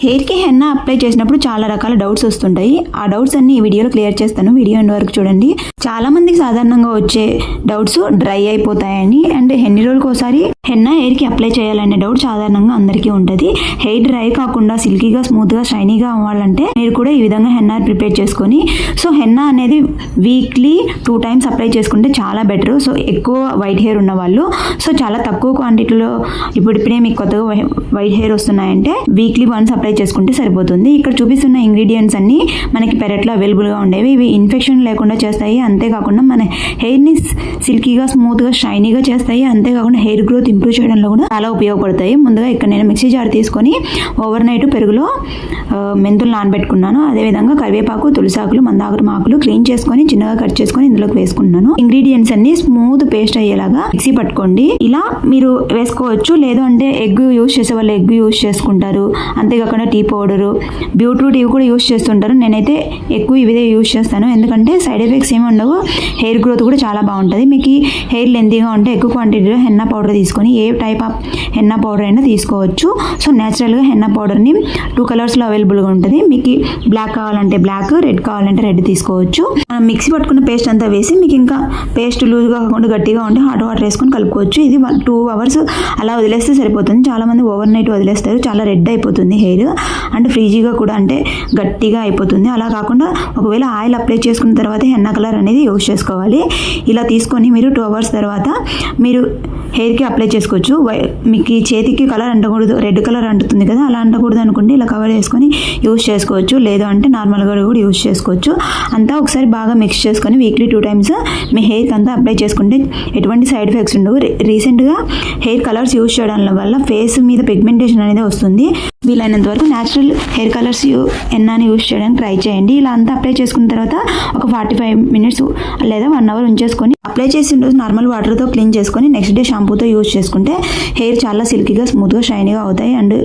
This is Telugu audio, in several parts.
హెయిర్కి హెన్నా అప్లై చేసినప్పుడు చాలా రకాల డౌట్స్ వస్తుంటాయి. ఆ డౌట్స్ అన్ని ఈ వీడియోలో క్లియర్ చేస్తాను. వీడియో ఎండ్ వరకు చూడండి. చాలా మందికి సాధారణంగా వచ్చే డౌట్స్ డ్రై అయిపోతాయని అండ్ ఎన్ని రోజులకు ఒకసారి హెన్నా హెయిర్కి అప్లై చేయాలనే డౌట్ సాధారణంగా అందరికీ ఉంటుంది. హెయిర్ డ్రై కాకుండా సిల్కీగా, స్మూత్గా, షైనీగా అవ్వాలంటే మీరు కూడా ఈ విధంగా హెన్నా ప్రిపేర్ చేసుకొని సో హెన్నా అనేది వీక్లీ 2 times అప్లై చేసుకుంటే చాలా బెటర్. సో ఎక్కువ వైట్ హెయిర్ ఉన్న వాళ్ళు సో చాలా తక్కువ క్వాంటిటీలో ఇప్పుడిప్పుడే మీకు కొత్తగా వైట్ హెయిర్ వస్తున్నాయంటే వీక్లీ 1 అప్లై చేసుకుంటే సరిపోతుంది. ఇక్కడ చూపిస్తున్న ఇంగ్రీడియంట్స్ అన్ని మనకి పెరట్లో అవైలబుల్గా ఉండేవి. ఇవి ఇన్ఫెక్షన్ లేకుండా చేస్తాయి, అంతేకాకుండా మన హెయిర్ని సిల్కీగా, స్మూత్గా, షైనీగా చేస్తాయి. అంతేకాకుండా హెయిర్ గ్రోత్ ఇంప్రూవ్ చేయడంలో కూడా చాలా ఉపయోగపడతాయి. ముందుగా ఇక్కడ నేను మిక్సీ జార్ తీసుకొని ఓవర్ నైట్ పెరుగులో మెంతులు నానబెట్టుకున్నాను. అదేవిధంగా కరివేపాకు, తులసాకులు, మందారం ఆకులు క్లీన్ చేసుకొని చిన్నగా కట్ చేసుకొని ఇందులోకి వేసుకున్నాను. ఇంగ్రీడియంట్స్ అన్ని స్మూత్ పేస్ట్ అయ్యేలాగా మిక్సీ పట్టుకోండి. ఇలా మీరు వేసుకోవచ్చు, లేదు అంటే ఎగ్ యూస్ చేసే వాళ్ళు ఎగ్ యూస్ చేసుకుంటారు. అంతేకాకుండా టీ పౌడరు, బీట్రూట్ ఇవి కూడా యూస్ చేస్తుంటారు. నేనైతే ఎక్కువ ఇవే యూస్ చేస్తాను, ఎందుకంటే సైడ్ ఎఫెక్ట్స్ ఏమి ఉండవు. హెయిర్ గ్రోత్ కూడా చాలా బాగుంటుంది. మీకు హెయిర్ లెంతీగా ఉంటే ఎక్కువ క్వాంటిటీలో హెన్నా పౌడర్ తీసుకొని ఏ టైప్ ఆఫ్ హెన్నా పౌడర్ అయినా తీసుకోవచ్చు. సో న్యాచురల్గా హెన్నా పౌడర్ని 2 కలర్స్లో అవైలబుల్గా ఉంటుంది. మీకు బ్లాక్ కావాలంటే బ్లాక్, రెడ్ కావాలంటే రెడ్ తీసుకోవచ్చు. మిక్సీ పట్టుకున్న పేస్ట్ అంతా వేసి మీకు ఇంకా పేస్ట్ లూజ్గా కాకుండా గట్టిగా ఉంటే హాట్ వాటర్ వేసుకొని కలుపుకోవచ్చు. ఇది 2 hours అలా వదిలేస్తే సరిపోతుంది. చాలామంది ఓవర్ నైట్ వదిలేస్తారు, చాలా రెడ్ అయిపోతుంది హెయిర్ అండ్ ఫ్రీజీగా కూడా అంటే గట్టిగా అయిపోతుంది. అలా కాకుండా ఒకవేళ ఆయిల్ అప్లై చేసుకున్న తర్వాత హెన్నా కలర్ అనేది యూజ్ చేసుకోవాలి. ఇలా తీసుకొని మీరు 2 hours తర్వాత మీరు హెయిర్కి అప్లై చేసుకోవచ్చు. మీకు చేతికి కలర్ అంటకూడదు, రెడ్ కలర్ అంటుతుంది కదా, అలా అంటకూడదు అనుకోండి ఇలా కవర్ చేసుకొని యూజ్ చేసుకోవచ్చు. లేదు అంటే నార్మల్గా కూడా యూజ్ చేసుకోవచ్చు. అంతా ఒకసారి బాగా మిక్స్ చేసుకొని వీక్లీ 2 times మీ హెయిర్కి అంతా అప్లై చేసుకుంటే ఎటువంటి సైడ్ ఎఫెక్ట్స్ ఉండవు. రీసెంట్గా హెయిర్ కలర్స్ యూజ్ చేయడం వల్ల ఫేస్ మీద పిగ్మెంటేషన్ అనేది వస్తుంది. వీలైనంత వరకు న్యాచురల్ హెయిర్ కలర్స్ ఎన్నాని యూజ్ చేయడానికి ట్రై చేయండి. ఇలా అంతా అప్లై చేసుకున్న తర్వాత ఒక 45 minutes లేదా 1 hour ఉంచేసుకొని అప్లై చేసిన రోజు నార్మల్ వాటర్తో క్లీన్ చేసుకొని నెక్స్ట్ డే షాంపూతో యూజ్ చేసుకుంటే హెయిర్ చాలా సిల్కీగా, స్మూత్గా, షైనీగా అవుతాయి అండ్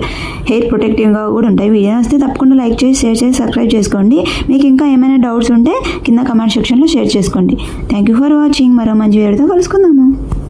హెయిర్ ప్రొటెక్టివ్గా కూడా ఉంటాయి. వీడియో వస్తే తప్పకుండా లైక్ చేసి, షేర్ చేసి, సబ్స్క్రైబ్ చేసుకోండి. మీకు ఇంకా ఏమైనా డౌట్స్ ఉంటే కింద కమెంట్ సెక్షన్లో షేర్ చేసుకోండి. Thank you for watching. మరో మంచి వీడియోతో కలుసుకుందాము.